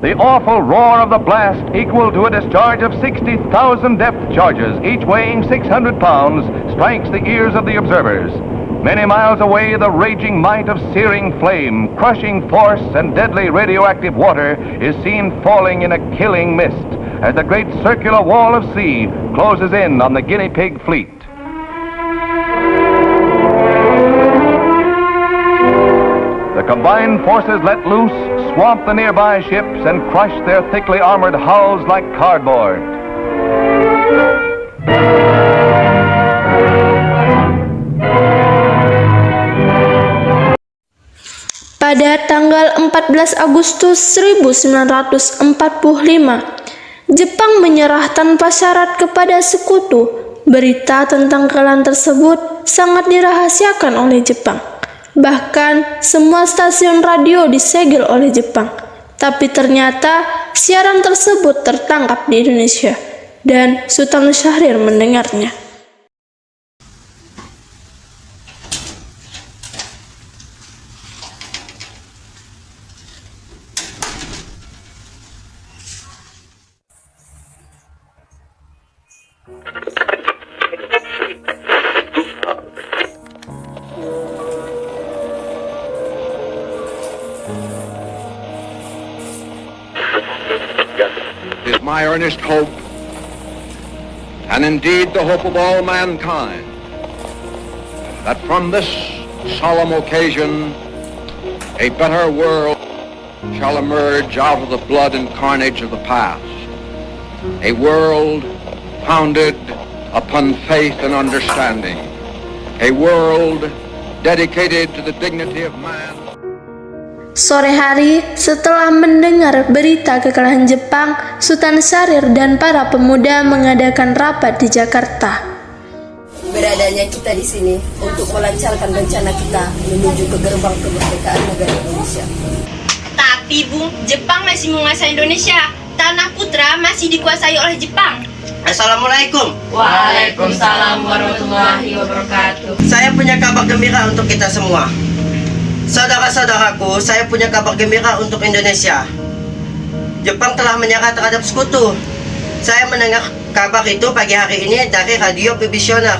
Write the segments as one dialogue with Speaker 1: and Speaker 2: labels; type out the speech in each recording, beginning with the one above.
Speaker 1: The awful roar of the blast, equal to a discharge of 60,000 depth charges, each weighing 600 pounds, strikes the ears of the observers. Many miles away, the raging might of searing flame, crushing force, and deadly radioactive water is seen falling in a killing mist as the great circular wall of sea closes in on the guinea pig fleet. The combined forces let loose, swamp the nearby ships, and crush their thickly armored hulls like cardboard.
Speaker 2: Pada tanggal 14 Agustus 1945, Jepang menyerah tanpa syarat kepada sekutu. Berita tentang kekalahan tersebut sangat dirahasiakan oleh Jepang. Bahkan, semua stasiun radio disegel oleh Jepang. Tapi ternyata siaran tersebut tertangkap di Indonesia, dan Sultan Syahrir mendengarnya.
Speaker 3: It is my earnest hope, and indeed the hope of all mankind, that from this solemn occasion a better world shall emerge out of the blood and carnage of the past. A world founded upon faith and understanding. A world dedicated to the dignity of man.
Speaker 2: Sore hari, setelah mendengar berita kekalahan Jepang, Sultan Syahrir dan para pemuda mengadakan rapat di Jakarta.
Speaker 4: Beradanya kita di sini untuk melancarkan rencana kita menuju ke gerbang kemerdekaan negara Indonesia.
Speaker 5: Tapi Bung, Jepang masih menguasai Indonesia. Tanah Putra masih dikuasai oleh Jepang.
Speaker 6: Assalamualaikum.
Speaker 5: Waalaikumsalam warahmatullahi wabarakatuh.
Speaker 6: Saya punya kabar gembira untuk kita semua. Saudara-saudaraku, saya punya kabar gembira untuk Indonesia. Jepang telah menyerah terhadap sekutu. Saya mendengar kabar itu pagi hari ini dari radio Visioner.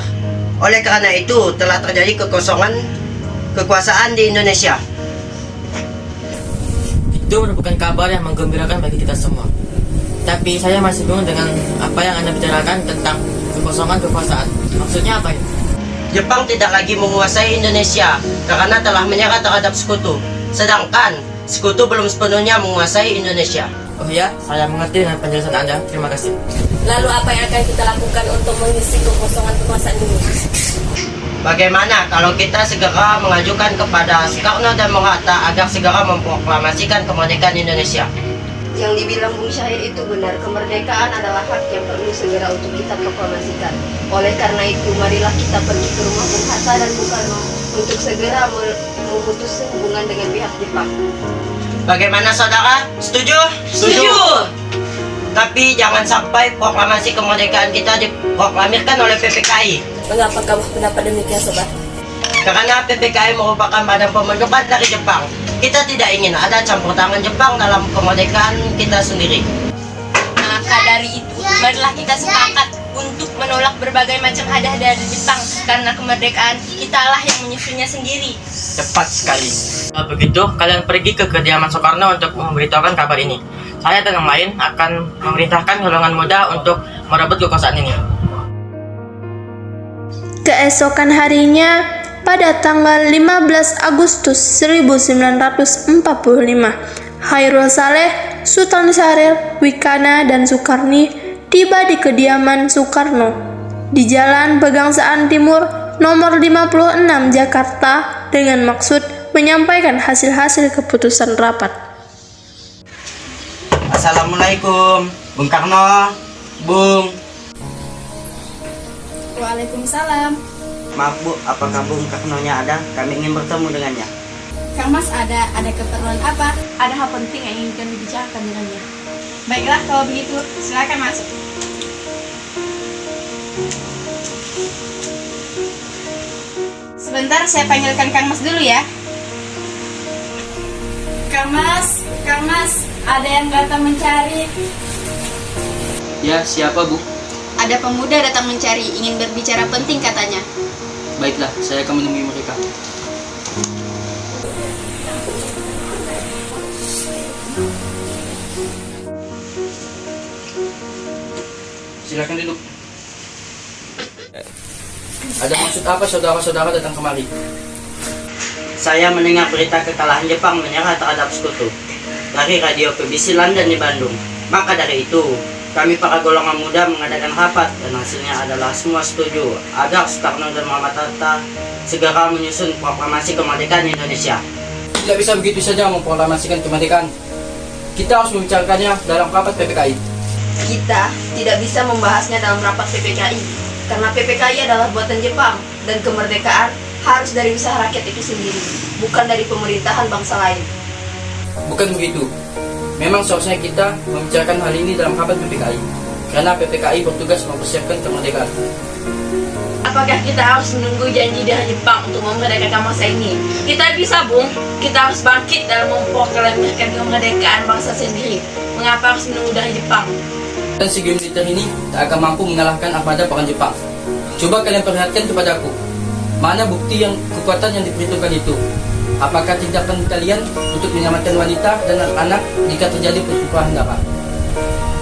Speaker 6: Oleh karena itu, telah terjadi kekosongan kekuasaan di Indonesia.
Speaker 7: Itu merupakan kabar yang menggembirakan bagi kita semua. Tapi saya masih bingung dengan apa yang Anda bicarakan tentang kekosongan kekuasaan. Maksudnya apa ini?
Speaker 6: Jepang tidak lagi menguasai Indonesia karena telah menyerah terhadap sekutu. Sedangkan sekutu belum sepenuhnya menguasai Indonesia.
Speaker 7: Oh ya, saya mengerti dengan penjelasan Anda. Terima kasih.
Speaker 4: Lalu apa yang akan kita lakukan untuk mengisi kekosongan kekuasaan ini?
Speaker 6: Bagaimana kalau kita segera mengajukan kepada Soekarno dan Bung-Hatta agar segera memproklamasikan kemerdekaan Indonesia?
Speaker 4: Yang dibilang Bung Syahir itu benar, kemerdekaan adalah hak yang perlu segera untuk kita proklamasikan. Oleh karena itu, marilah kita pergi ke rumah Bung Hatta dan Bung Karno untuk segera memutus hubungan dengan pihak Jepang.
Speaker 6: Bagaimana saudara? Setuju?
Speaker 5: Setuju.
Speaker 6: Tapi jangan sampai proklamasi kemerdekaan kita diproklamirkan oleh PPKI.
Speaker 4: Mengapa kamu pendapat demikian, Sobat?
Speaker 6: Karena PPKI merupakan badan pembentukan dari Jepang. Kita tidak ingin ada campur tangan Jepang dalam kemerdekaan kita sendiri.
Speaker 5: Maka dari itu, marilah kita sepakat untuk menolak berbagai macam hadiah dari Jepang, karena kemerdekaan kitalah yang menyusunnya sendiri.
Speaker 6: Cepat sekali.
Speaker 7: Kalau begitu, kalian pergi ke kediaman Soekarno untuk memberitahukan kabar ini. Saya dan yang lain akan memerintahkan golongan muda untuk merebut kekuasaan ini.
Speaker 2: Keesokan harinya, pada tanggal 15 Agustus 1945, Hairul Saleh, Sultan Syahrir, Wikana, dan Sukarni tiba di kediaman Soekarno di Jalan Pegangsaan Timur nomor 56 Jakarta dengan maksud menyampaikan hasil-hasil keputusan rapat.
Speaker 6: Assalamualaikum, Bung Karno, Bung.
Speaker 8: Waalaikumsalam.
Speaker 6: Maaf Bu, apakah Bung Karno-nya ada? Kami ingin bertemu dengannya.
Speaker 8: Kang Mas ada keperluan apa?
Speaker 5: Ada hal penting yang ingin dibicarakan dengannya. Baiklah, kalau begitu, silakan masuk. Sebentar, saya panggilkan Kang Mas dulu ya.
Speaker 8: Kang Mas, Ada yang datang mencari.
Speaker 7: Ya, siapa Bu?
Speaker 5: Ada pemuda datang mencari, ingin berbicara penting katanya.
Speaker 7: Baiklah, saya akan menemui mereka. Silakan duduk. Ada maksud apa saudara-saudara datang kemari?
Speaker 6: Saya mendengar berita kekalahan Jepang menyerah terhadap sekutu dari radio BBC London di Bandung. Maka dari itu, kami para golongan muda mengadakan rapat dan hasilnya adalah semua setuju agar Soekarno dan Muhammad Hatta segera menyusun proklamasi kemerdekaan Indonesia.
Speaker 7: Tidak bisa begitu saja memproklamasikan kemerdekaan. Kita harus membicarakannya dalam rapat PPKI.
Speaker 4: Kita tidak bisa membahasnya dalam rapat PPKI karena PPKI adalah buatan Jepang dan kemerdekaan harus dari usaha rakyat itu sendiri, bukan dari pemerintahan bangsa lain.
Speaker 7: Bukan begitu. Memang seharusnya kita membicarakan hal ini dalam rapat PPKI, karena PPKI bertugas mempersiapkan kemerdekaan.
Speaker 5: Apakah kita harus menunggu janji dari Jepang untuk memerdekakan masa ini? Kita bisa, Bung. Kita harus bangkit dalam memproklamasikan kemerdekaan bangsa sendiri. Mengapa harus menunggu dari Jepang?
Speaker 7: Dan segi militer ini tak akan mampu mengalahkan armada perang Jepang. Coba kalian perhatikan kepadaku. Mana bukti yang kekuatan yang diperhitungkan itu? Apakah tindakan kalian untuk menyelamatkan wanita dan anak-anak jika terjadi pertumpahan darah?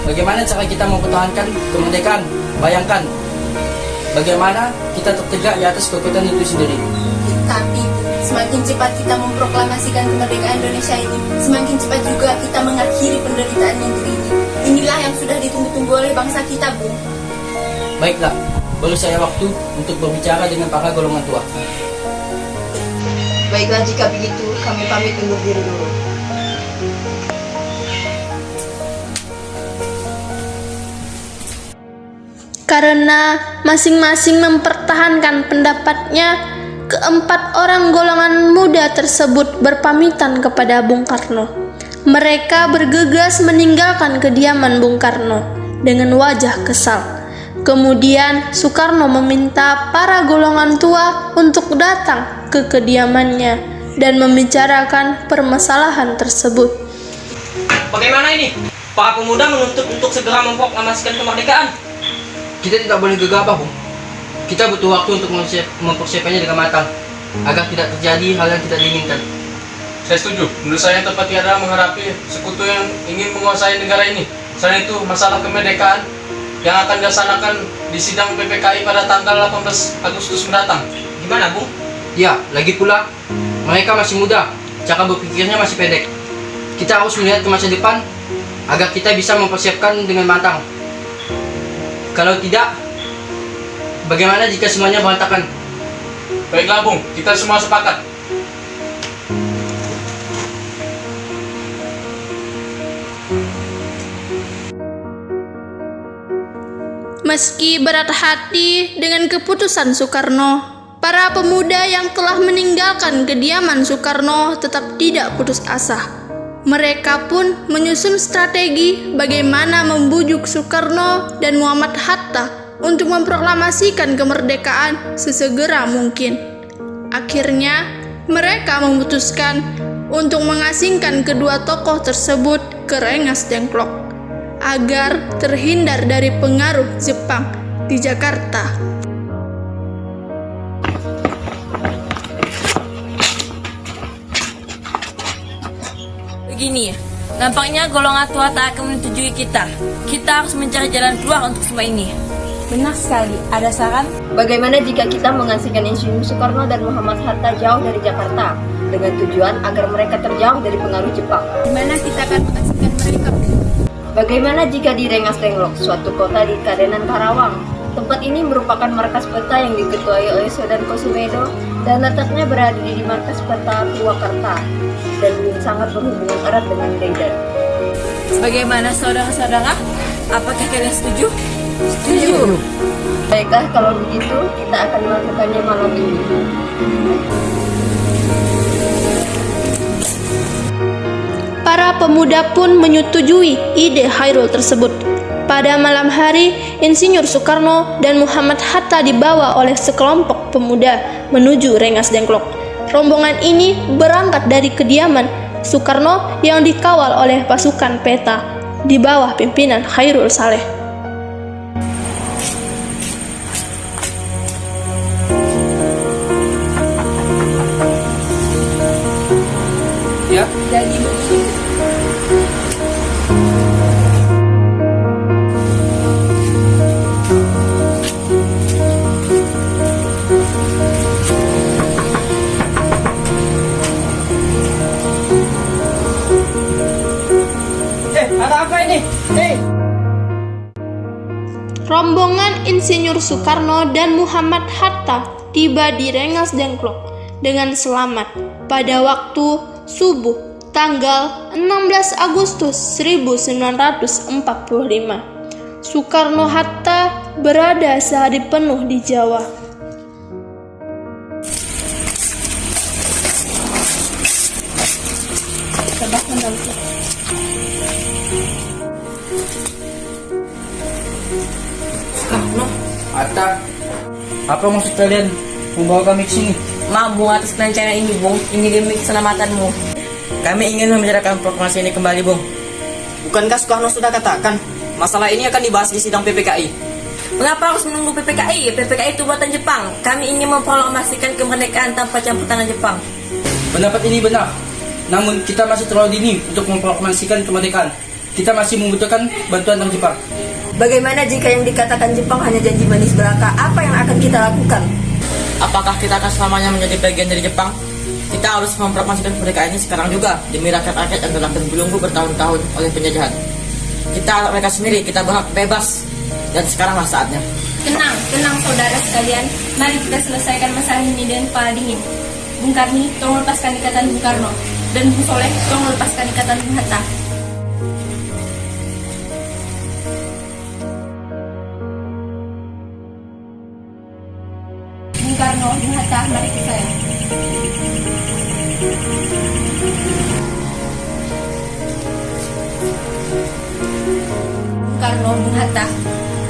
Speaker 7: Bagaimana cara kita mempertahankan kemerdekaan? Bayangkan, bagaimana kita tertegak di atas kekuatan itu sendiri.
Speaker 8: Tapi semakin cepat kita memproklamasikan kemerdekaan Indonesia ini, semakin cepat juga kita mengakhiri penderitaan negeri ini. Inilah yang sudah ditunggu-tunggu oleh bangsa kita, Bung.
Speaker 7: Baiklah, beri saya waktu untuk berbicara dengan para golongan tua.
Speaker 4: Baiklah, jika begitu kami pamit undur diri dulu.
Speaker 2: Karena masing-masing mempertahankan pendapatnya, keempat orang golongan muda tersebut berpamitan kepada Bung Karno. Mereka bergegas meninggalkan kediaman Bung Karno dengan wajah kesal. Kemudian Soekarno meminta para golongan tua untuk datang ke kediamannya dan membicarakan permasalahan tersebut.
Speaker 9: Bagaimana ini? Para pemuda menuntut untuk segera memproklamasikan kemerdekaan.
Speaker 7: Kita tidak boleh gegabah, Bung. Kita butuh waktu untuk mempersiapkannya dengan matang, agar tidak terjadi hal yang tidak diinginkan.
Speaker 10: Saya setuju. Menurut saya yang tepat adalah menghadapi sekutu yang ingin menguasai negara ini. Selain itu, masalah kemerdekaan yang akan dilaksanakan di sidang PPKI pada tanggal 18 Agustus mendatang.
Speaker 9: Gimana, Bung?
Speaker 7: Ya, lagi pula, mereka masih muda, cara berpikirnya masih pendek. Kita harus melihat ke masa depan, agar kita bisa mempersiapkan dengan matang. Kalau tidak, bagaimana jika semuanya berantakan?
Speaker 10: Baiklah, Bung. Kita semua sepakat.
Speaker 2: Meski berat hati dengan keputusan Soekarno, para pemuda yang telah meninggalkan kediaman Soekarno tetap tidak putus asa. Mereka pun menyusun strategi bagaimana membujuk Soekarno dan Muhammad Hatta untuk memproklamasikan kemerdekaan sesegera mungkin. Akhirnya, mereka memutuskan untuk mengasingkan kedua tokoh tersebut ke Rengas Dengklok agar terhindar dari pengaruh Jepang di Jakarta.
Speaker 5: Begini, nampaknya golongan tua tak akan menyetujui kita. Kita harus mencari jalan keluar untuk semua ini.
Speaker 8: Benar sekali. Ada saran?
Speaker 4: Bagaimana jika kita mengasingkan Insinyur Soekarno dan Muhammad Hatta jauh dari Jakarta dengan tujuan agar mereka terjauh dari pengaruh Jepang?
Speaker 8: Di mana kita akan mengasingkan mereka?
Speaker 4: Bagaimana jika di Rengas Dengklok, suatu kota di Kadenan Karawang? Tempat ini merupakan markas peta yang diketuai oleh Sodan Kosumedo dan letaknya berada di markas peta Purwakarta dan sangat berhubungan erat dengan Leiden.
Speaker 5: Bagaimana saudara-saudara? Apakah kalian setuju?
Speaker 8: Setuju.
Speaker 4: Baiklah, kalau begitu kita akan melakukannya malam ini.
Speaker 2: Para pemuda pun menyetujui ide Hairul tersebut. Pada malam hari, Insinyur Soekarno dan Muhammad Hatta dibawa oleh sekelompok pemuda menuju Rengas Dengklok. Rombongan ini berangkat dari kediaman Soekarno yang dikawal oleh pasukan peta di bawah pimpinan Khairul Saleh.
Speaker 7: Ya,
Speaker 8: Jadi begitu.
Speaker 7: ada apa ini?
Speaker 2: Rombongan Insinyur Soekarno dan Muhammad Hatta tiba di Rengas Dengklok dengan selamat pada waktu subuh tanggal 16 Agustus 1945. Soekarno-Hatta berada sehari penuh di Jawa.
Speaker 7: Soekarno, Hatta, apa maksud kalian membawa kami ke sini?
Speaker 5: Bung, atas kelancaran ini, Bung. Ini demi keselamatanmu.
Speaker 7: Kami ingin membicarakan proklamasi ini kembali, Bung. Bukankah Soekarno sudah katakan masalah ini akan dibahas di sidang PPKI?
Speaker 5: Mengapa harus menunggu PPKI? PPKI itu buatan Jepang. Kami ingin memproklamasikan kemerdekaan tanpa campur tangan Jepang.
Speaker 7: Pendapat ini benar. Namun kita masih terlalu dini untuk memproklamasikan kemerdekaan. Kita masih membutuhkan bantuan dari Jepang.
Speaker 8: Bagaimana jika yang dikatakan Jepang hanya janji manis belaka? Apa yang akan kita lakukan?
Speaker 7: Apakah kita akan selamanya menjadi bagian dari Jepang? Kita harus memproklamasikan kemerdekaan ini sekarang juga demi rakyat-rakyat yang telah terbelenggu bertahun-tahun oleh penjajahan. Kita mereka sendiri, kita berhak bebas. Dan sekaranglah saatnya.
Speaker 8: Tenang saudara sekalian. Mari kita selesaikan masalah ini dengan kepala dingin. Bung Karni, tolong lepaskan ikatan Bung Karno. Dan Bung Soleh, tolong lepaskan ikatan Bung Hatta. Bung Karno, Bung Hatta, mari ke saya. Bung Karno, Bung Hatta,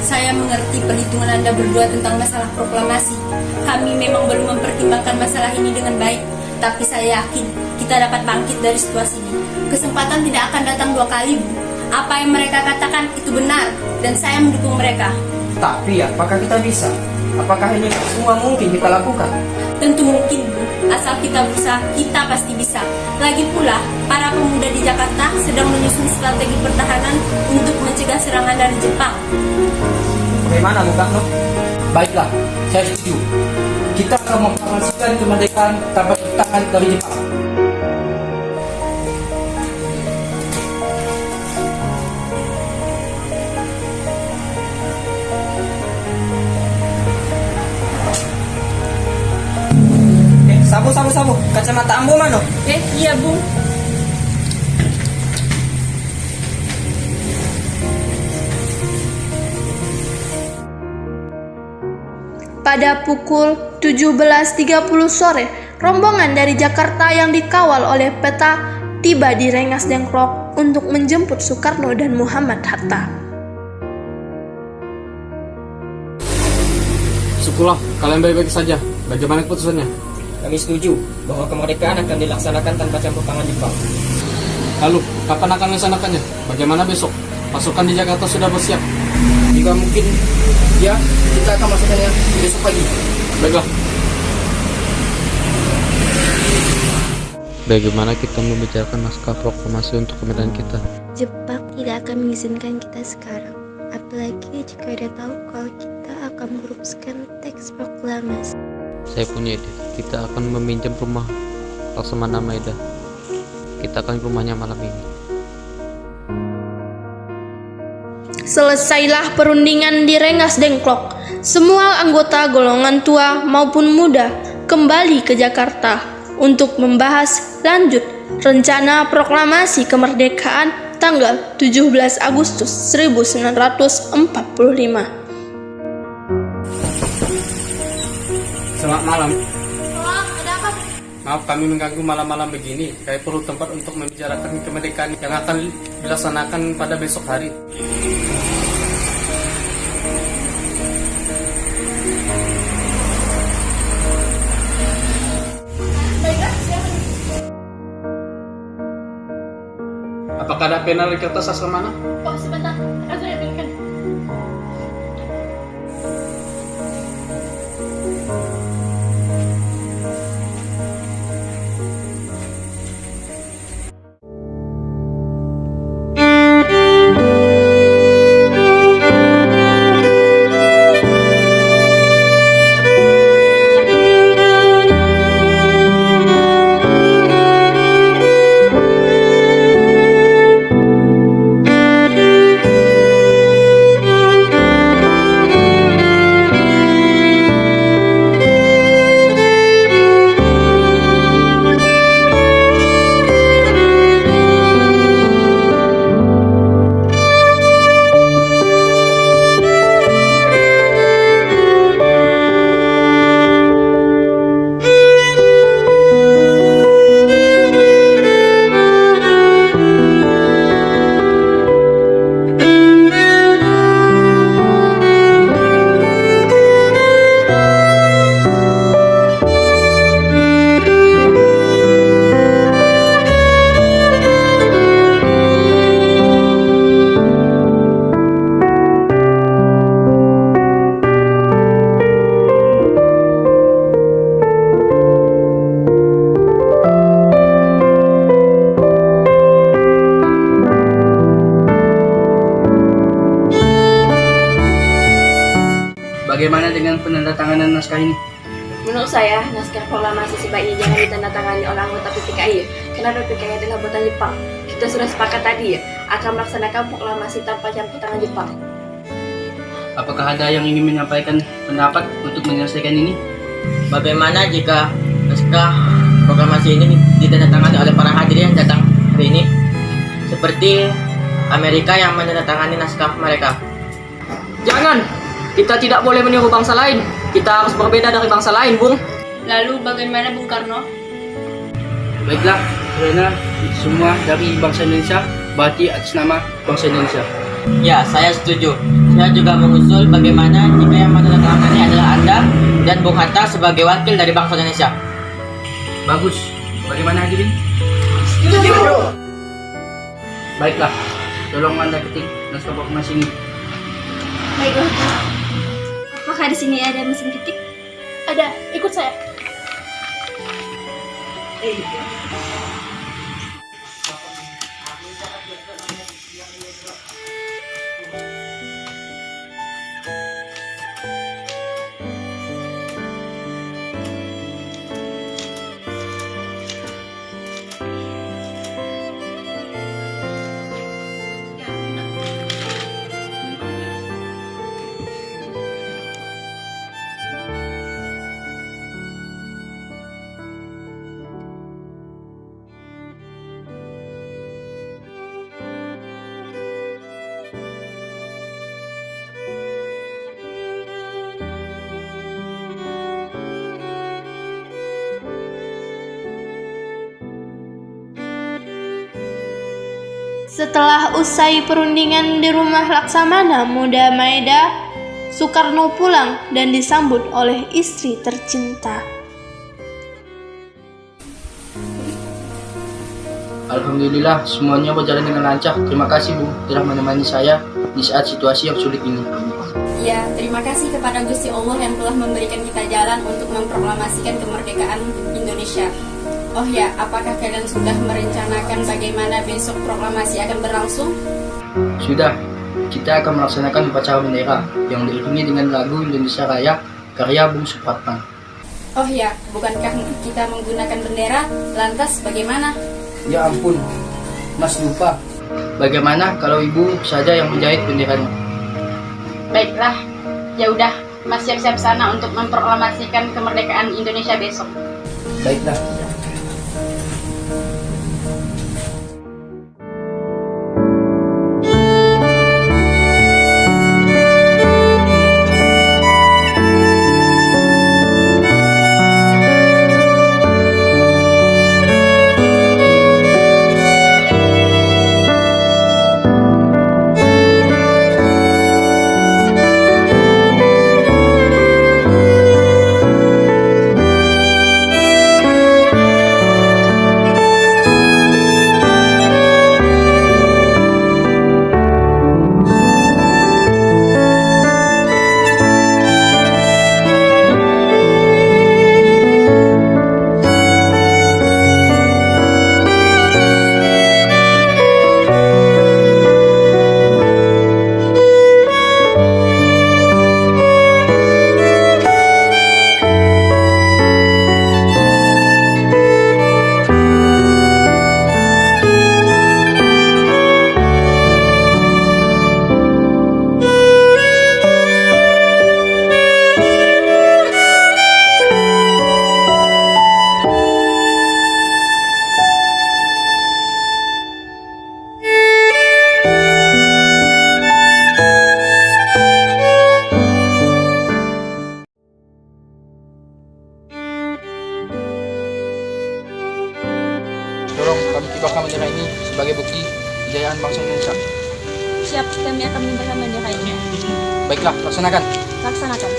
Speaker 8: saya mengerti perhitungan Anda berdua tentang masalah proklamasi. Kami memang belum mempertimbangkan masalah ini dengan baik, tapi saya yakin kita dapat bangkit dari situasi ini. Kesempatan tidak akan datang dua kali, Bu. Apa yang mereka katakan itu benar, dan saya mendukung mereka.
Speaker 7: Tapi apakah kita bisa? Apakah ini semua mungkin kita lakukan?
Speaker 8: Tentu mungkin, Bu. Asal kita berusaha, kita pasti bisa. Lagi pula, para pemuda di Jakarta sedang menyusun strategi pertahanan untuk mencegah serangan dari Jepang.
Speaker 7: Bagaimana, Bung Karno? Baiklah, saya setuju. Kita akan memproklamasikan kemerdekaan tanpa tangan dari Jepang. Sabu, kacamata ambo mana?
Speaker 8: Iya, Bung.
Speaker 2: Pada pukul 17.30 sore, rombongan dari Jakarta yang dikawal oleh peta tiba di Rengas Dengklok untuk menjemput Soekarno dan Muhammad Hatta.
Speaker 10: Syukurlah, kalian baik-baik saja. Bagaimana keputusannya?
Speaker 7: Kami setuju bahwa kemerdekaan akan dilaksanakan tanpa campur tangan Jepang.
Speaker 10: Lalu, kapan akan melaksanakannya? Bagaimana besok? Pasukan di Jakarta sudah bersiap.
Speaker 7: Jika mungkin, ya, kita akan melaksanakannya besok pagi.
Speaker 10: Baiklah.
Speaker 11: Bagaimana kita membicarakan naskah proklamasi untuk kemerdekaan kita?
Speaker 4: Jepang tidak akan mengizinkan kita sekarang. Apalagi jika dia tahu kalau kita akan merumuskan teks proklamasi.
Speaker 11: Saya punya ide. Kita akan meminjam rumah Laksamana Maeda. Kita akan ke rumahnya malam ini.
Speaker 2: Selesailah perundingan di Rengas Dengklok. Semua anggota golongan tua maupun muda kembali ke Jakarta untuk membahas lanjut rencana proklamasi kemerdekaan tanggal 17 Agustus 1945.
Speaker 10: Selamat malam. Maaf kami mengganggu malam-malam begini. Kami perlu tempat untuk membicarakan kemerdekaan yang akan dilaksanakan pada besok hari. Apakah ada pena di kertas Laksamana?
Speaker 2: Oh, sebentar. Akan saya berikan.
Speaker 7: Bagaimana dengan penandatanganan naskah ini?
Speaker 4: Menurut saya, naskah proklamasi sebaiknya jangan ditandatangani oleh anggota PPKI karena PPKI adalah buatan Jepang. Kita sudah sepakat tadi akan melaksanakan proklamasi tanpa campur tangan Jepang.
Speaker 7: Apakah ada yang ingin menyampaikan pendapat untuk menyelesaikan ini?
Speaker 9: Bagaimana jika naskah proklamasi ini ditandatangani oleh para hadirin yang datang hari ini? Seperti Amerika yang menandatangani naskah mereka.
Speaker 5: Jangan! Kita tidak boleh meniru bangsa lain. Kita harus berbeda dari bangsa lain, Bung.
Speaker 8: Lalu bagaimana Bung Karno?
Speaker 7: Baiklah, karena semua dari bangsa Indonesia berarti atas nama bangsa Indonesia.
Speaker 9: Ya, saya setuju. Saya juga mengusul bagaimana jika yang menandatangani adalah Anda dan Bung Hatta sebagai wakil dari bangsa Indonesia.
Speaker 7: Bagus. Bagaimana hadirin?
Speaker 4: Setuju!
Speaker 7: Baiklah, tolong Anda ketik naskah proklamasi ini.
Speaker 8: Baiklah. Apakah di sini ada mesin ketik?
Speaker 2: Ada, ikut saya. Setelah usai perundingan di rumah Laksamana Muda Maeda, Soekarno pulang dan disambut oleh istri tercinta.
Speaker 7: Alhamdulillah, semuanya berjalan dengan lancar. Terima kasih, Bu, telah menemani saya di saat situasi yang sulit ini.
Speaker 8: Ya, terima kasih kepada Gusti Allah yang telah memberikan kita jalan untuk memproklamasikan kemerdekaan Indonesia. Oh ya, apakah kalian sudah merencanakan bagaimana besok proklamasi akan berlangsung?
Speaker 7: Sudah, kita akan melaksanakan upacara bendera yang diiringi dengan lagu Indonesia Raya karya Bung Supratman.
Speaker 8: Oh ya, bukankah kita menggunakan bendera? Lantas bagaimana?
Speaker 7: Ya ampun, Mas lupa. Bagaimana kalau Ibu saja yang menjahit benderanya?
Speaker 8: Baiklah, ya udah, Mas siap-siap sana untuk memproklamasikan kemerdekaan Indonesia besok.
Speaker 7: Baiklah. Tolong kami kibarkan bendera ini sebagai bukti kejayaan bangsa Indonesia.
Speaker 8: Siap, kami akan memberikan bendera ini.
Speaker 7: Baiklah, laksanakan.
Speaker 8: Laksanakan.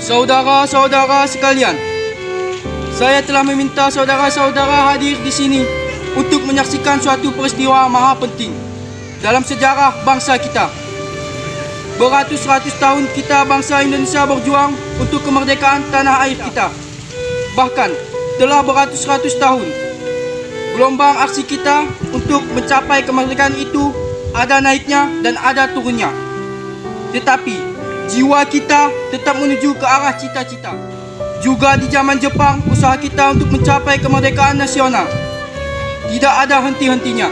Speaker 7: Saudara-saudara sekalian, saya telah meminta saudara-saudara hadir di sini untuk menyaksikan suatu peristiwa maha penting dalam sejarah bangsa kita. Beratus-ratus tahun kita bangsa Indonesia berjuang untuk kemerdekaan tanah air kita. Bahkan telah beratus-ratus tahun gelombang aksi kita untuk mencapai kemerdekaan itu ada naiknya dan ada turunnya. Tetapi jiwa kita tetap menuju ke arah cita-cita. Juga di zaman Jepang, usaha kita untuk mencapai kemerdekaan nasional tidak ada henti-hentinya.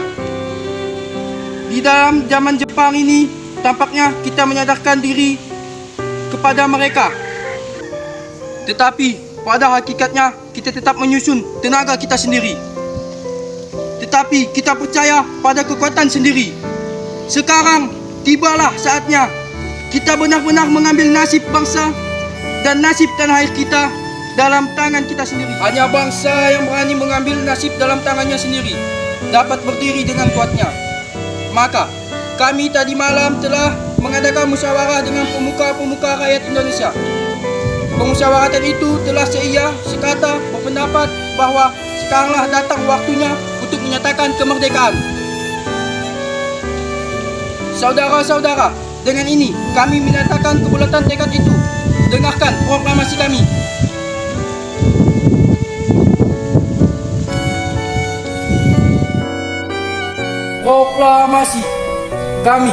Speaker 7: Di dalam zaman Jepang ini, tampaknya kita menyadarkan diri kepada mereka. Tetapi pada hakikatnya kita tetap menyusun tenaga kita sendiri. Tetapi kita percaya pada kekuatan sendiri. Sekarang tibalah saatnya kita benar-benar mengambil nasib bangsa dan nasib tanah air kita dalam tangan kita sendiri. Hanya bangsa yang berani mengambil nasib dalam tangannya sendiri dapat berdiri dengan kuatnya. Maka kami tadi malam telah mengadakan musyawarah dengan pemuka-pemuka rakyat Indonesia. Pemusyawaratan itu telah sekata berpendapat bahwa sekaranglah datang waktunya untuk menyatakan kemerdekaan. Saudara-saudara, dengan ini kami menyatakan kebulatan tekad itu. Dengarkan proklamasi kami. Proklamasi kami,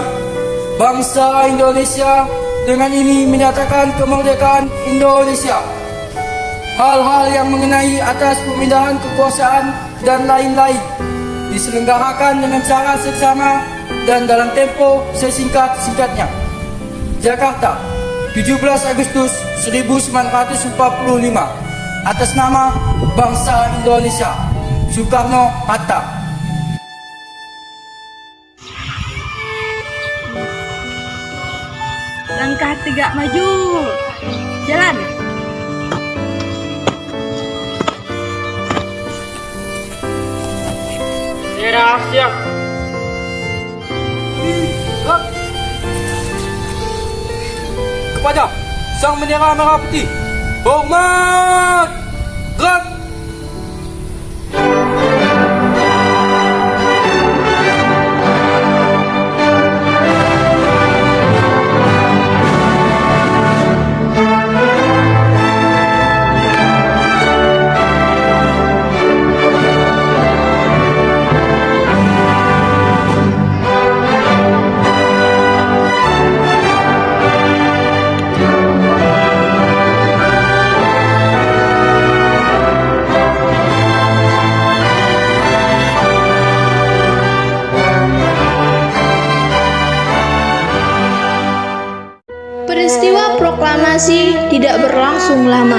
Speaker 7: bangsa Indonesia, dengan ini menyatakan kemerdekaan Indonesia. Hal-hal yang mengenai atas pemindahan kekuasaan dan lain-lain diselenggarakan dengan cara seksama dan dalam tempo sesingkat-singkatnya. Jakarta, 17 Agustus 1945. Atas nama bangsa Indonesia, Soekarno-Hatta.
Speaker 8: Langkah tegak maju. Jalan.
Speaker 7: Siap. Kepada sang bendera merah putih, hormat, gerak.
Speaker 2: Peristiwa proklamasi tidak berlangsung lama.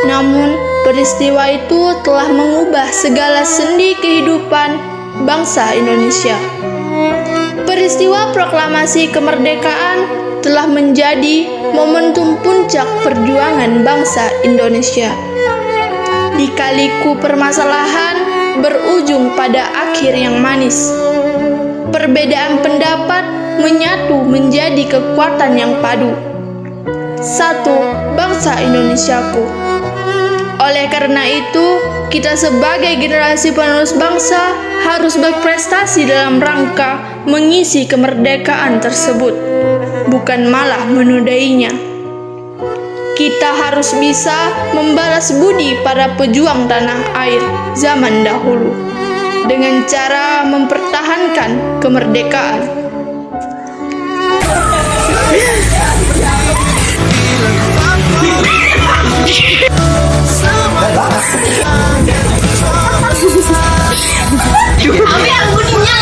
Speaker 2: Namun, peristiwa itu telah mengubah segala sendi kehidupan bangsa Indonesia. Peristiwa proklamasi kemerdekaan telah menjadi momentum puncak perjuangan bangsa Indonesia. Lika-liku permasalahan berujung pada akhir yang manis. Perbedaan pendapat menyatu menjadi kekuatan yang padu. Satu, bangsa Indonesiaku. Oleh karena itu, kita sebagai generasi penerus bangsa harus berprestasi dalam rangka mengisi kemerdekaan tersebut, bukan malah menodainya. Kita harus bisa membalas budi para pejuang tanah air zaman dahulu dengan cara mempertahankan kemerdekaan.
Speaker 5: Abi yang bunyinya.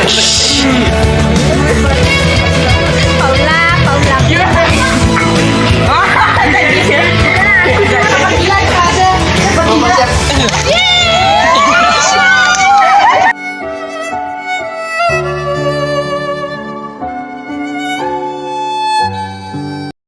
Speaker 9: Shh.